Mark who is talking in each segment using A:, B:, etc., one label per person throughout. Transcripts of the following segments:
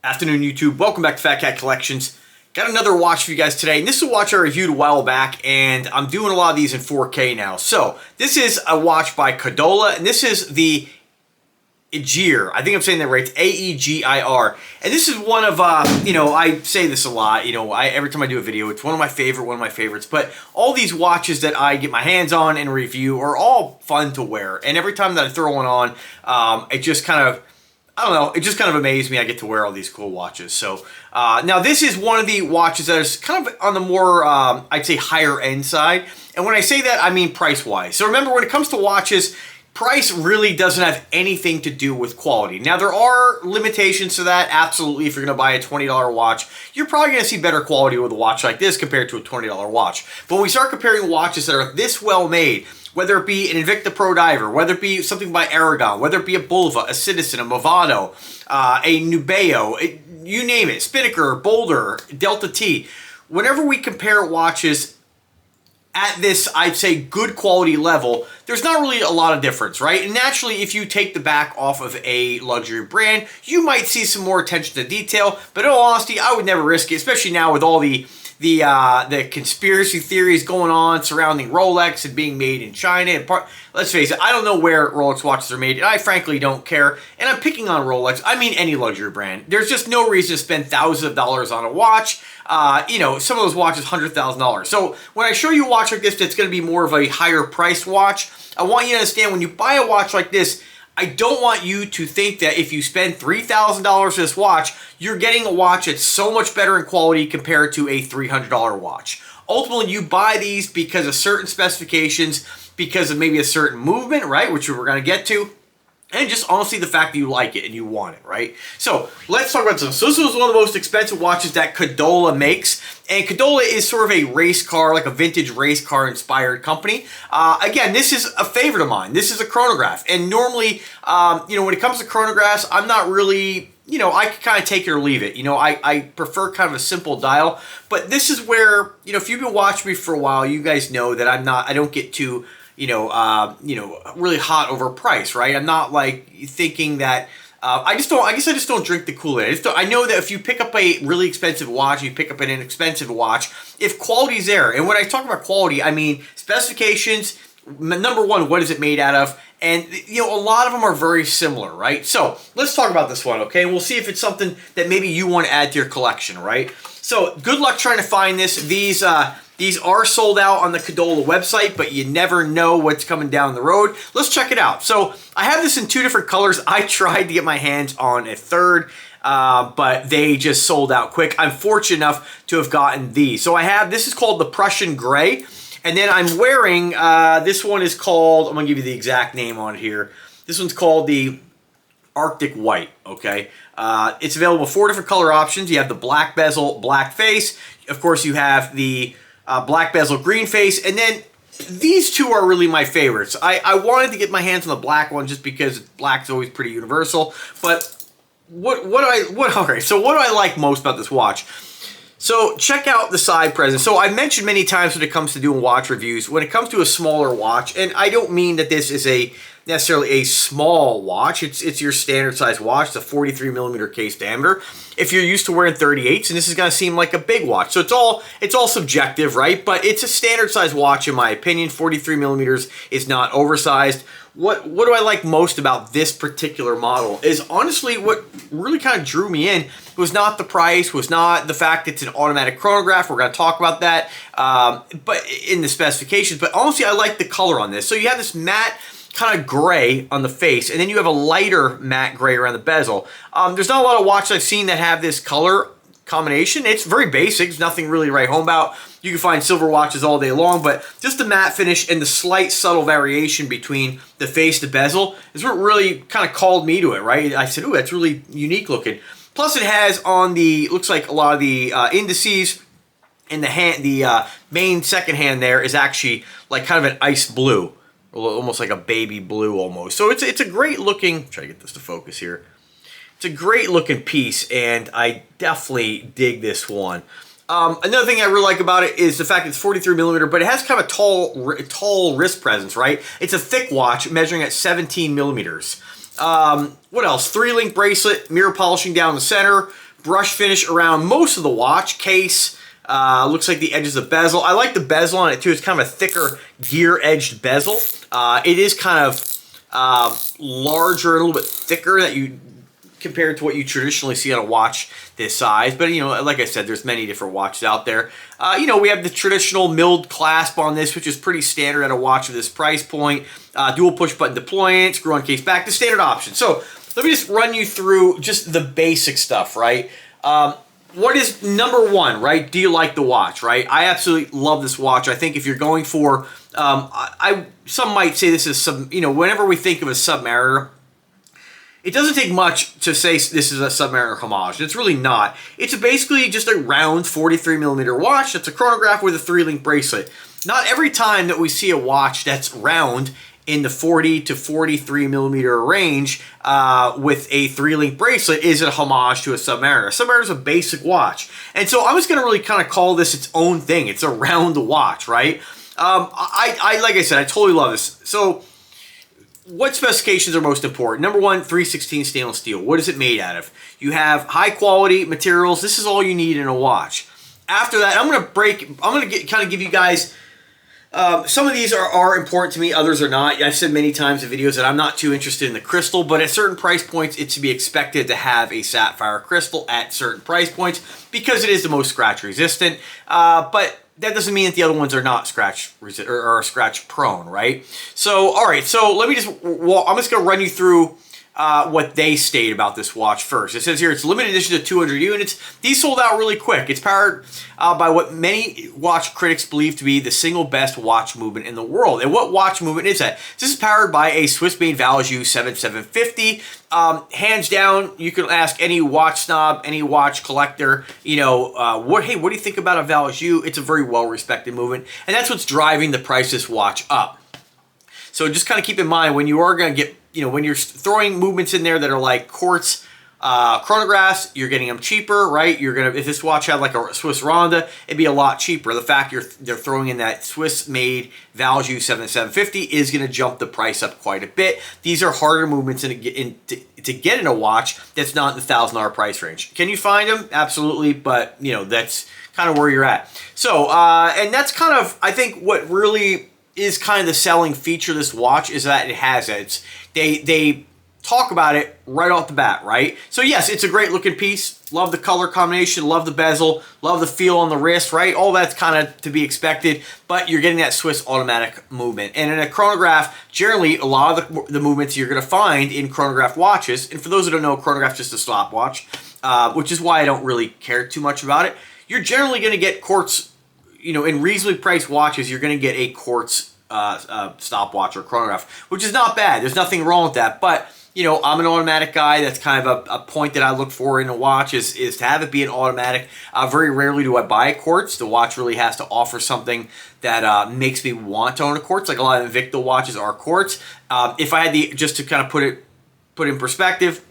A: Afternoon, YouTube. Welcome back to Phatkat Collections. Got another watch for you guys today. And this is a watch I reviewed a while back, and I'm doing a lot of these in 4K now. So this is a watch by Cadola, and this is the Aegir. I think I'm saying that right. It's A-E-G-I-R. And this is one of, I say this a lot. Every time I do a video, it's one of my favorites. But all these watches that I get my hands on and review are all fun to wear. And every time that I throw one on, it just kind of, it just kind of amazed me. I get to wear all these cool watches. So now this is one of the watches that is kind of on the more, I'd say, higher end side. And when I say that, I mean price-wise. So remember, when it comes to watches, price really doesn't have anything to do with quality. Now, there are limitations to that. Absolutely, if you're going to buy a $20 watch, you're probably going to see better quality with a watch like this compared to a $20 watch. But when we start comparing watches that are this well made, whether it be an Invicta Pro Diver, whether it be something by Aragon, whether it be a Bulva, a Citizen, a Movado, a Nubeo, you name it, Spinnaker, Boulder, Delta T, whenever we compare watches at this, I'd say, good quality level, there's not really a lot of difference, right? And naturally, if you take the back off of a luxury brand, you might see some more attention to detail, but in all honesty, I would never risk it, especially now with all the conspiracy theories going on surrounding Rolex and being made in China. And let's face it, I don't know where Rolex watches are made, and I frankly don't care. And I'm picking on Rolex. I mean any luxury brand. There's just no reason to spend thousands of dollars on a watch. Some of those watches, $100,000. So when I show you a watch like this that's going to be more of a higher priced watch, I want you to understand, when you buy a watch like this, I don't want you to think that if you spend $3,000 for this watch, you're getting a watch that's so much better in quality compared to a $300 watch. Ultimately, you buy these because of certain specifications, because of maybe a certain movement, right, which we're going to get to, and just honestly the fact that you like it and you want it, right? So let's talk about this. So this was one of the most expensive watches that Cadola makes. And Cadola is sort of a race car, like a vintage race car inspired company. Again, this is a favorite of mine. This is a chronograph. And normally, when it comes to chronographs, I'm not really, I can kind of take it or leave it. I prefer kind of a simple dial. But this is where, if you've been watching me for a while, you guys know that I don't get too, really hot over price, right? I'm not like thinking that, I guess I just don't drink the Kool-Aid. I know that if you pick up a really expensive watch, you pick up an inexpensive watch, if quality's there, and when I talk about quality, I mean specifications, number one, what is it made out of? And, a lot of them are very similar, right? So let's talk about this one, okay? And we'll see if it's something that maybe you want to add to your collection, right? So good luck trying to find this. These are sold out on the Cadola website, but you never know what's coming down the road. Let's check it out. So I have this in two different colors. I tried to get my hands on a third, but they just sold out quick. I'm fortunate enough to have gotten these. So this is called the Prussian Gray. And then I'm wearing, this one is called, I'm going to give you the exact name on it here. This one's called the Arctic White, okay? It's available 4 different color options. You have the black bezel, black face. Of course, you have the black bezel, green face, and then these two are really my favorites. I wanted to get my hands on the black one just because black's always pretty universal. But what do I like most about this watch? So check out the side present. So I mentioned many times when it comes to doing watch reviews, when it comes to a smaller watch, and I don't mean that this is necessarily a small watch. It's your standard size watch. It's a 43 millimeter case diameter. If you're used to wearing 38s, and this is going to seem like a big watch. So it's all subjective, right? But it's a standard size watch in my opinion. 43 millimeters is not oversized. What do I like most about this particular model is honestly what really kind of drew me in was not the price, was not the fact it's an automatic chronograph. We're going to talk about that, but in the specifications. But honestly, I like the color on this. So you have this matte kind of gray on the face, and then you have a lighter matte gray around the bezel. There's not a lot of watches I've seen that have this color combination. It's very basic. It's nothing really to write home about. You can find silver watches all day long, but just the matte finish and the slight subtle variation between the face and the bezel is what really kind of called me to it, right? I said, ooh, that's really unique looking. Plus it has on the, looks like a lot of the indices in the hand, the main second hand there is actually like kind of an ice blue, almost like a baby blue almost. So it's a great looking, try to get this to focus here. It's a great looking piece, and I definitely dig this one. Another thing I really like about it is the fact it's 43 millimeter, but it has kind of a tall wrist presence, right? It's a thick watch measuring at 17 millimeters. What else? 3-link bracelet, mirror polishing down the center, brush finish around most of the watch case. Looks like the edges of bezel. I like the bezel on it too. It's kind of a thicker gear-edged bezel. It is kind of larger, a little bit thicker that you compared to what you traditionally see on a watch this size. But, you know, like I said, there's many different watches out there. You know, we have the traditional milled clasp on this, which is pretty standard at a watch of this price point. Dual push-button deployment, screw-on case back, the standard option. So let me just run you through just the basic stuff, right? What is number one, right? Do you like the watch, right? I absolutely love this watch. I think if you're going for, some might say this is you know, whenever we think of a Submariner, it doesn't take much to say this is a Submariner homage. It's really not. It's basically just a round 43mm watch that's a chronograph with a 3-link bracelet. Not every time that we see a watch that's round in the 40 to 43mm range with a 3-link bracelet is a homage to a Submariner. Submariner is a basic watch. And so I'm just going to really kind of call this its own thing. It's a round watch, right? Like I said, I totally love this. So what specifications are most important? Number one, 316 stainless steel. What is it made out of? You have high quality materials. This is all you need in a watch. After that, I'm going to kind of give you guys, some of these are important to me, others are not. I've said many times in videos that I'm not too interested in the crystal, but at certain price points, it's to be expected to have a sapphire crystal at certain price points because it is the most scratch resistant. But that doesn't mean that the other ones are not scratch resistant or scratch prone, right? So, all right, so let me just, I'm just going to run you through what they state about this watch first. It says here it's limited edition to 200 units. These sold out really quick. It's powered by what many watch critics believe to be the single best watch movement in the world. And what watch movement is that? This is powered by a Swiss-made Valjoux 7750. Hands down, you can ask any watch snob, any watch collector, you know, hey, what do you think about a Valjoux? It's a very well-respected movement, and that's what's driving the price of this watch up. So just kind of keep in mind when you are going to get, you know, when you're throwing movements in there that are like quartz chronographs, you're getting them cheaper, right? You're gonna, if this watch had like a Swiss Ronda, it'd be a lot cheaper. The fact they're throwing in that Swiss-made Valjoux 7750 is gonna jump the price up quite a bit. These are harder movements to get in a watch that's not in the $1,000 price range. Can you find them? Absolutely, but you know that's kind of where you're at. So, and that's kind of, I think, what really is kind of the selling feature of this watch is that it has it. They talk about it right off the bat, right? So yes, it's a great looking piece. Love the color combination, love the bezel, love the feel on the wrist, right? All that's kind of to be expected, but you're getting that Swiss automatic movement. And in a chronograph, generally a lot of the movements you're going to find in chronograph watches, and for those who don't know, chronograph is just a stopwatch, which is why I don't really care too much about it. You're generally going to get quartz, you know, in reasonably priced watches, you're going to get a quartz stopwatch or chronograph, which is not bad. There's nothing wrong with that. But, you know, I'm an automatic guy. That's kind of a point that I look for in a watch is to have it be an automatic. Very rarely do I buy a quartz. The watch really has to offer something that makes me want to own a quartz. Like a lot of Invicta watches are quartz. If I had just to kind of put in perspective,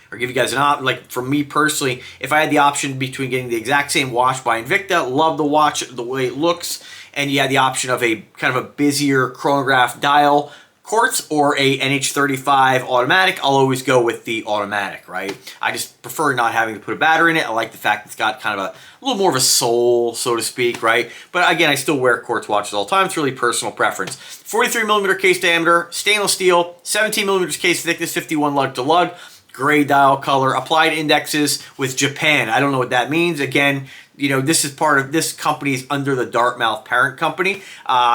A: or give you guys an option, like for me personally, if I had the option between getting the exact same watch by Invicta, love the watch, the way it looks, and you had the option of a kind of a busier chronograph dial quartz or a NH35 automatic, I'll always go with the automatic, right? I just prefer not having to put a battery in it. I like the fact it's got kind of a little more of a soul, so to speak, right? But again, I still wear quartz watches all the time. It's really personal preference. 43mm case diameter, stainless steel, 17mm case thickness, 51 lug to lug. Gray dial color, applied indexes with Japan. I don't know what that means. Again, you know, this is part of, this company is under the Dartmouth parent company.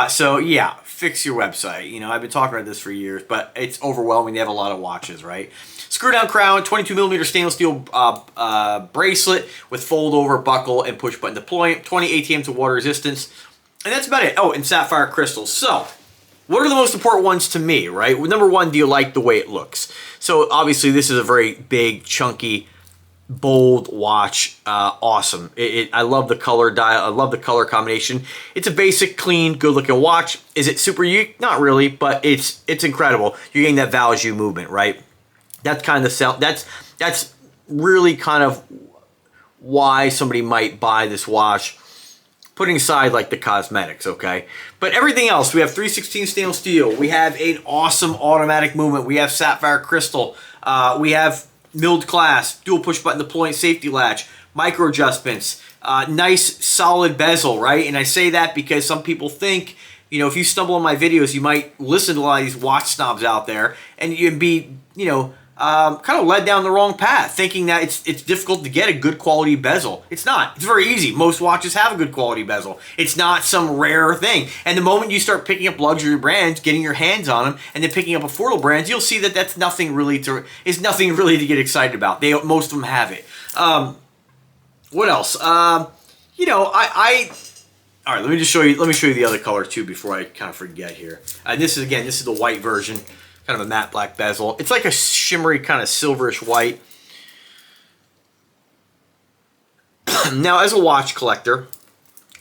A: So yeah, fix your website. You know, I've been talking about this for years, but it's overwhelming. They have a lot of watches, right? Screw down crown, 22mm stainless steel bracelet with fold over buckle and push button deployment, 20 ATM to water resistance. And that's about it. Oh, and sapphire crystals. So, what are the most important ones to me, right? Well, number one, do you like the way it looks? So obviously this is a very big, chunky, bold watch. Awesome. I love the color dial. I love the color combination. It's a basic, clean, good-looking watch. Is it super unique? Not really, but it's incredible. You're getting that Valjoux movement, right? That's kind of the sell. That's really kind of why somebody might buy this watch. Putting aside like the cosmetics, okay? But everything else, we have 316 stainless steel. We have an awesome automatic movement. We have sapphire crystal. We have milled clasp, dual push button deploying safety latch, micro adjustments, nice solid bezel, right? And I say that because some people think, you know, if you stumble on my videos, you might listen to a lot of these watch snobs out there, and you'd be, you know, kind of led down the wrong path, thinking that it's difficult to get a good quality bezel. It's not. It's very easy. Most watches have a good quality bezel. It's not some rare thing. And the moment you start picking up luxury brands, getting your hands on them, and then picking up affordable brands, you'll see that that's nothing really to get excited about. Most of them have it. What else? You know, all right, let me just show you. Let me show you the other color too before I kind of forget here. This is the white version, kind of a matte black bezel. It's like a shimmery kind of silverish white. Now, as a watch collector,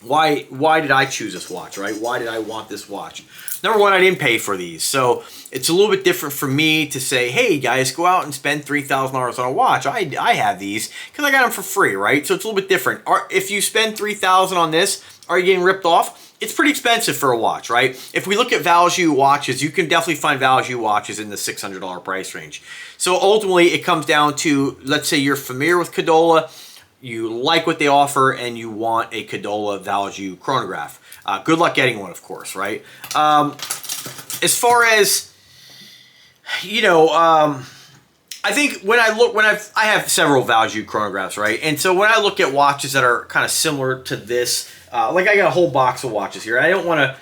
A: why did I choose this watch, right? Why did I want this watch? Number one, I didn't pay for these, so it's a little bit different for me to say, hey guys, go out and spend $3,000 on a watch. I have these because I got them for free, right? So it's a little bit different. If you spend $3,000 on this, are you getting ripped off? It's pretty expensive for a watch, right? If we look at Valjoux watches, you can definitely find Valjoux watches in the $600 price range. So ultimately, it comes down to, let's say you're familiar with Cadola, you like what they offer, and you want a Cadola Valjoux chronograph. Good luck getting one, of course, right? As far as, you know, I think when I have several Valjoux chronographs, right? And so when I look at watches that are kind of similar to this, like I got a whole box of watches here. I don't want to,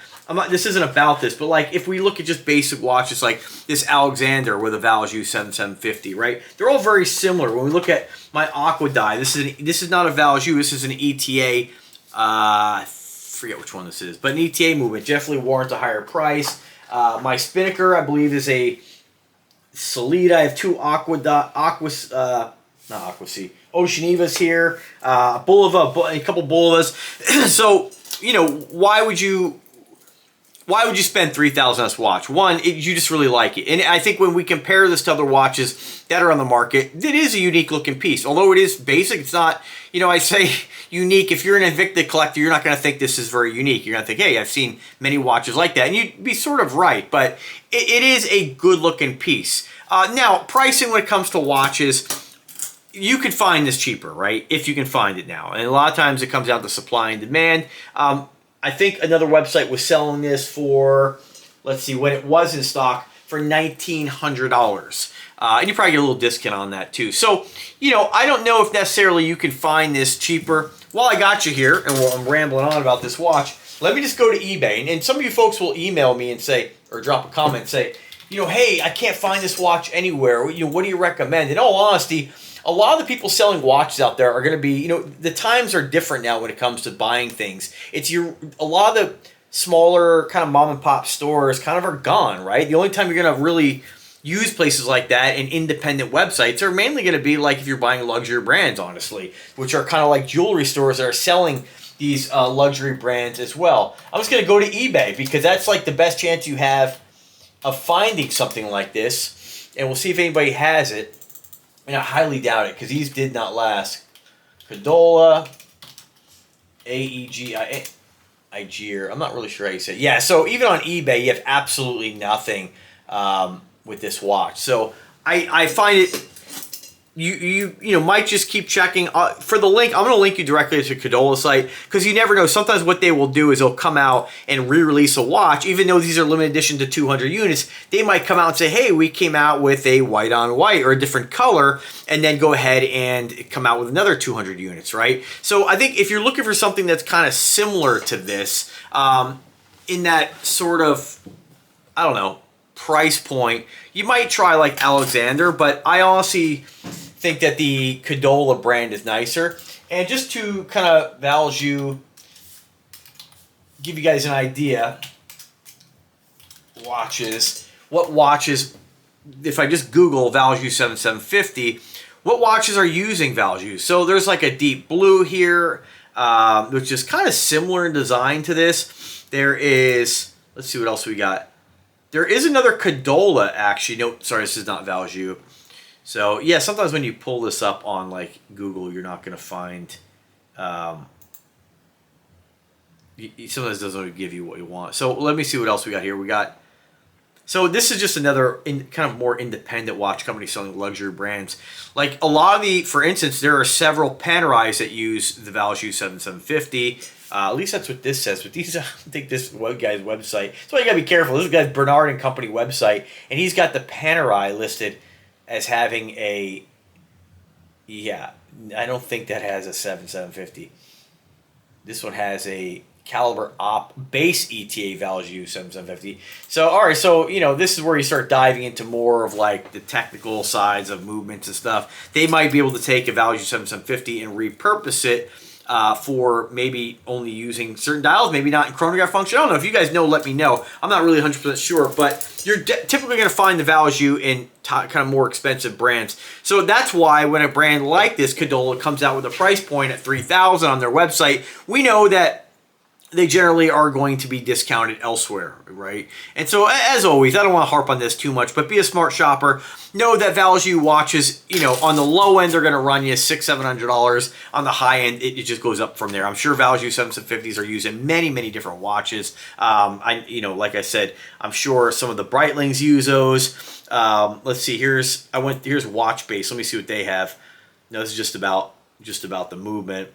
A: this isn't about this, but like if we look at just basic watches like this Alexander with a Valjoux 7750, right? They're all very similar. When we look at my Aqua Die, this is not a Valjoux, this is an ETA, forget which one this is, but an ETA movement definitely warrants a higher price. My Spinnaker, I believe, is a Solida. I have two Oceanivas here, a couple Bulivas. So, you know, why would you spend $3,000 on this watch? One, you just really like it. And I think when we compare this to other watches that are on the market, it is a unique looking piece. Although it is basic, it's not, you know, I say unique. If you're an Invicta collector, you're not going to think this is very unique. You're going to think, hey, I've seen many watches like that. And you'd be sort of right, but it is a good looking piece. Now, pricing when it comes to watches, you could find this cheaper, right? If you can find it now. And a lot of times it comes down to supply and demand. I think another website was selling this for, let's see, when it was in stock, for $1,900. And you probably get a little discount on that too. So, you know, I don't know if necessarily you can find this cheaper. While I got you here, and while I'm rambling on about this watch, let me just go to eBay. And some of you folks will email me and say, or drop a comment and say, you know, hey, I can't find this watch anywhere. You know, what do you recommend? In all honesty, a lot of the people selling watches out there are going to be, you know, the times are different now when it comes to buying things. A lot of the smaller kind of mom and pop stores kind of are gone, right? The only time you're going to really use places like that and independent websites are mainly going to be like if you're buying luxury brands, honestly, which are kind of like jewelry stores that are selling these luxury brands as well. I'm just going to go to eBay because that's like the best chance you have of finding something like this, and we'll see if anybody has it. And I highly doubt it because these did not last. Cadola, Aegir. I'm not really sure how you say it. Yeah, so even on eBay, you have absolutely nothing with this watch. So I find it, you know, might just keep checking. For the link, I'm going to link you directly to Cadola site because you never know. Sometimes what they will do is they'll come out and re-release a watch. Even though these are limited edition to 200 units, they might come out and say, hey, we came out with a white on white or a different color, and then go ahead and come out with another 200 units, right? So I think if you're looking for something that's kind of similar to this, in that sort of, I don't know, price point, you might try like Alexander, but I honestly think that the Cadola brand is nicer. And just to kind of Valjoux, give you guys an idea, what watches, if I just Google Valjoux 7750, what watches are using Valjoux? So there's like a deep blue here, which is kind of similar in design to this. There is, let's see what else we got. There is another Cadola, actually. No, sorry, this is not Valjoux. So, yeah, sometimes when you pull this up on, like, Google, you're not going to find... sometimes it doesn't give you what you want. So, let me see what else we got here. We got So this is just another kind of more independent watch company selling luxury brands. Like a lot of the, for instance, there are several Panerais that use the Valjoux 7750. At least that's what this says. But these, I think this guy's website. So you gotta be careful. This guy's Bernard and Company website, and he's got the Panerai listed as having a. Yeah, I don't think that has a 7750. This one has a caliber op base ETA Valjoux 7750. So all right, so this is where you start diving into more of like the technical sides of movements and stuff. They might be able to take a Valjoux 7750 and repurpose it for maybe only using certain dials, maybe not in chronograph function. I don't know. If you guys know, let me know. I'm not really 100% sure, but you're typically going to find the Valjoux in kind of more expensive brands. So that's why when a brand like this, Cadola, comes out with a price point at $3,000 on their website, we know that they generally are going to be discounted elsewhere, right? And so, as always, I don't want to harp on this too much, but be a smart shopper. Know that Valjoux watches, on the low end, they're going to run you $600-700. On the high end, it just goes up from there. I'm sure Valjoux 7750s are used in many, many different watches. Like I said, I'm sure some of the Breitlings use those. Let's see. Here's Watch Base. Let me see what they have. No, this is just about the movement.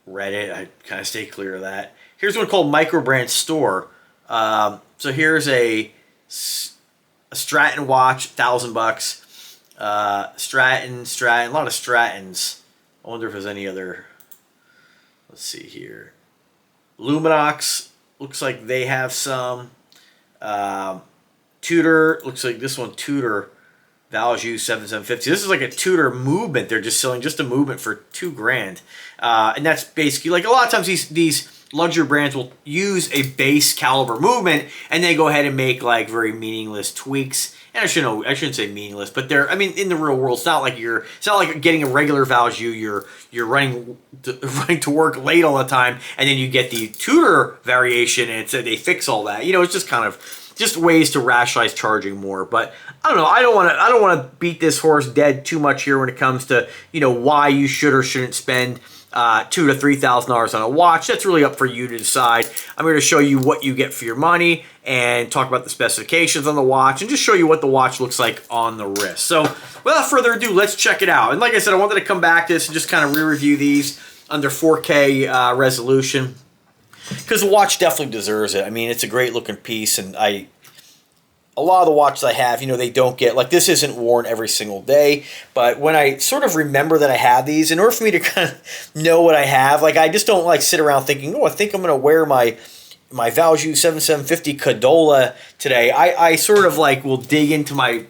A: Reddit, I kind of stay clear of that. Here's one called Microbrand Store. So here's a Stratton watch, $1,000. Stratton, a lot of Strattons. I wonder if there's any other. Let's see here. Luminox, looks like they have some. Tudor, looks like this one, Tudor Valjoux 7750. This is like a Tudor movement. They're just selling just a movement for $2,000. And that's basically, like, a lot of times these luxury brands will use a base caliber movement and they go ahead and make like very meaningless tweaks. And I shouldn't say meaningless, but in the real world, it's not like getting a regular Valjoux. You're running to work late all the time, and then you get the Tudor variation, and they fix all that. It's just kind of just ways to rationalize charging more. But I don't know. I don't want to beat this horse dead too much here when it comes to why you should or shouldn't spend $2,000 to $3,000 on a watch. That's really up for you to decide. I'm going to show you what you get for your money and talk about the specifications on the watch and just show you what the watch looks like on the wrist. So without further ado, let's check it out. And like I said, I wanted to come back to this and just kind of re-review these under 4K resolution, because the watch definitely deserves it. I mean, it's a great looking piece, and a lot of the watches I have, they don't get, like, this isn't worn every single day, but when I sort of remember that I have these, in order for me to kind of know what I have, like, I just don't, like, sit around thinking, I think I'm going to wear my Valjoux 7750 Cadola today. I sort of, like, will dig into my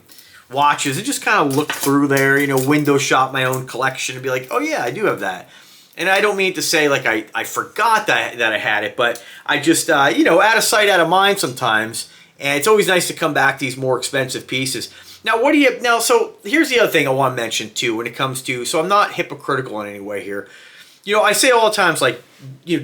A: watches and just kind of look through there, window shop my own collection and be like, oh, yeah, I do have that. And I don't mean to say, like, I forgot that I had it, but I just, out of sight, out of mind sometimes. And it's always nice to come back to these more expensive pieces. Now, so here's the other thing I want to mention too when it comes to, so I'm not hypocritical in any way here. I say all the times, like,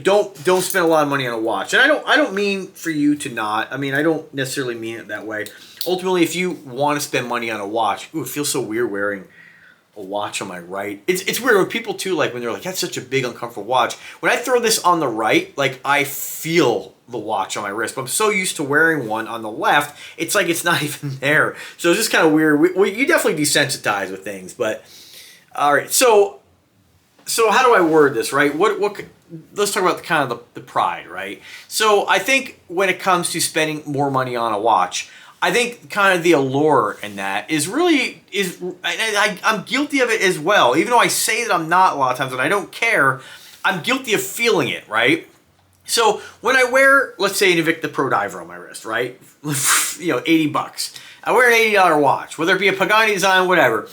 A: don't spend a lot of money on a watch. And I don't mean for you to not. I mean, I don't necessarily mean it that way. Ultimately, if you want to spend money on a watch, it feels so weird wearing a watch on my right. It's weird when people too, like, when they're like, that's such a big uncomfortable watch. When I throw this on the right, like, I feel the watch on my wrist, but I'm so used to wearing one on the left, it's like it's not even there. So it's just kind of weird. You definitely desensitize with things, but all right. So how do I word this, right? Let's talk about the pride, right? So I think when it comes to spending more money on a watch, I think kind of the allure in that I'm guilty of it as well. Even though I say that I'm not a lot of times and I don't care, I'm guilty of feeling it, right? So when I wear, let's say, an Invicta Pro Diver on my wrist, right? $80. I wear an $80 watch, whether it be a Pagani design, whatever.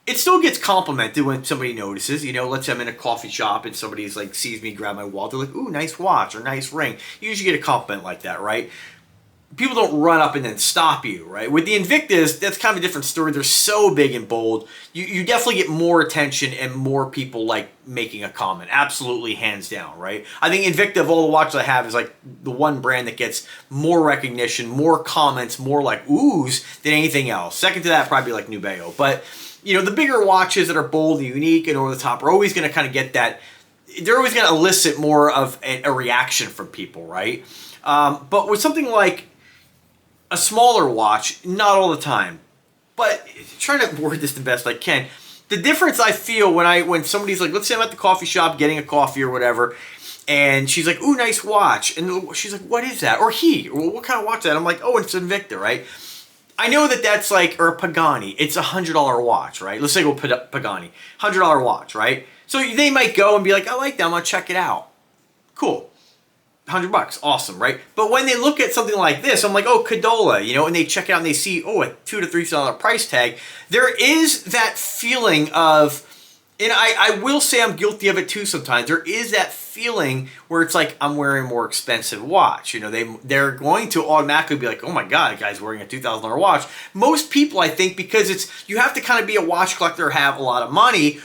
A: It still gets complimented when somebody notices. Let's say I'm in a coffee shop and somebody's like sees me grab my wallet. They're like, ooh, nice watch or nice ring. You usually get a compliment like that, right? People don't run up and then stop you, right? With the Invictas, that's kind of a different story. They're so big and bold. You definitely get more attention and more people like making a comment. Absolutely, hands down, right? I think Invicta, of all the watches I have, is like the one brand that gets more recognition, more comments, more like oohs than anything else. Second to that, probably like Nubeo. But, the bigger watches that are bold and unique and over the top are always going to kind of get that. They're always going to elicit more of a reaction from people, right? But with something like a smaller watch, not all the time. But trying to word this the best I can. The difference I feel when somebody's like, let's say I'm at the coffee shop getting a coffee or whatever, and she's like, ooh, nice watch. And she's like, what is that? Or well, what kind of watch is that? I'm like, oh, it's Invicta, right? I know that's like, or a Pagani. It's $100 watch, right? Let's say go Pagani. $100 watch, right? So they might go and be like, I like that. I'm going to check it out. Cool. $100, awesome, right? But when they look at something like this, I'm like, oh, Cadola, and they check it out and they see, oh, a $2,000 to $3,000 price tag. There is that feeling of, and I will say I'm guilty of it too sometimes. There is that feeling where it's like I'm wearing a more expensive watch. They're going to automatically be like, oh my God, the guy's wearing a $2,000 watch. Most people, I think, because you have to kind of be a watch collector or have a lot of money,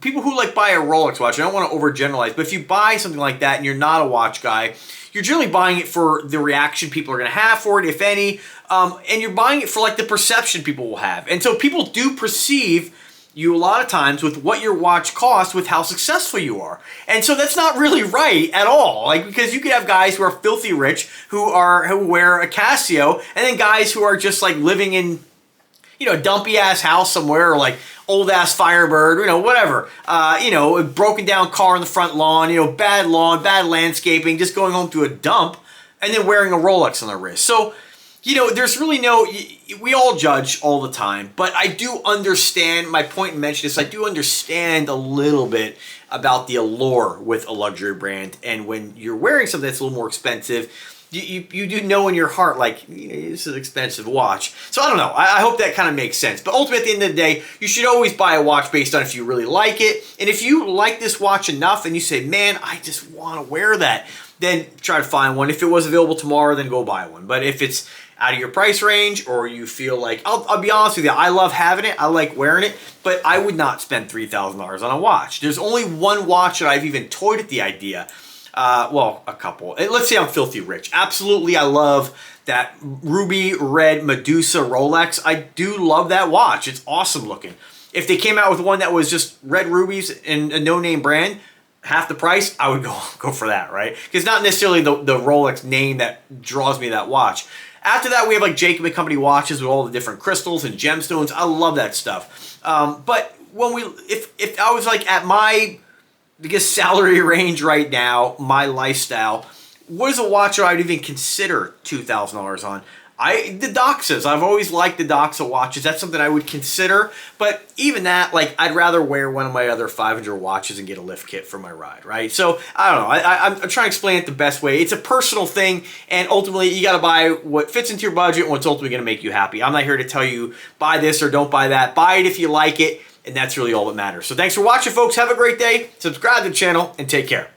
A: people who like buy a Rolex watch, I don't want to overgeneralize, but if you buy something like that and you're not a watch guy, you're generally buying it for the reaction people are going to have for it, if any, and you're buying it for like the perception people will have. And so people do perceive you a lot of times with what your watch costs with how successful you are. And so that's not really right at all. Because you could have guys who are filthy rich who wear a Casio, and then guys who are just like living in, a dumpy ass house somewhere, or like old ass Firebird, whatever. A broken down car in the front lawn, bad lawn, bad landscaping, just going home to a dump, and then wearing a Rolex on their wrist. So, there's really we all judge all the time, but I do understand, my point in mentioning this, I do understand a little bit about the allure with a luxury brand. And when you're wearing something that's a little more expensive, you do know in your heart, like, this is an expensive watch. So I don't know. I hope that kind of makes sense. But ultimately, at the end of the day, you should always buy a watch based on if you really like it. And if you like this watch enough and you say, man, I just want to wear that, then try to find one. If it was available tomorrow, then go buy one. But if it's out of your price range, or you feel like, I'll be honest with you, I love having it, I like wearing it, but I would not spend $3,000 on a watch. There's only one watch that I've even toyed at the idea. Well, a couple. Let's say I'm filthy rich. Absolutely, I love that ruby red Medusa Rolex. I do love that watch. It's awesome looking. If they came out with one that was just red rubies and a no-name brand, half the price, I would go for that, right? Because not necessarily the Rolex name that draws me to that watch. After that, we have like Jacob & Company watches with all the different crystals and gemstones. I love that stuff. But if I was like at my, I guess, salary range right now, my lifestyle, what is a watch that I'd even consider $2,000 on? The Doxas. I've always liked the Doxa watches. That's something I would consider. But even that, like, I'd rather wear one of my other 500 watches and get a lift kit for my ride, right? So, I don't know. I'm trying to explain it the best way. It's a personal thing, and ultimately, you got to buy what fits into your budget and what's ultimately going to make you happy. I'm not here to tell you, buy this or don't buy that. Buy it if you like it, and that's really all that matters. So, thanks for watching, folks. Have a great day. Subscribe to the channel, and take care.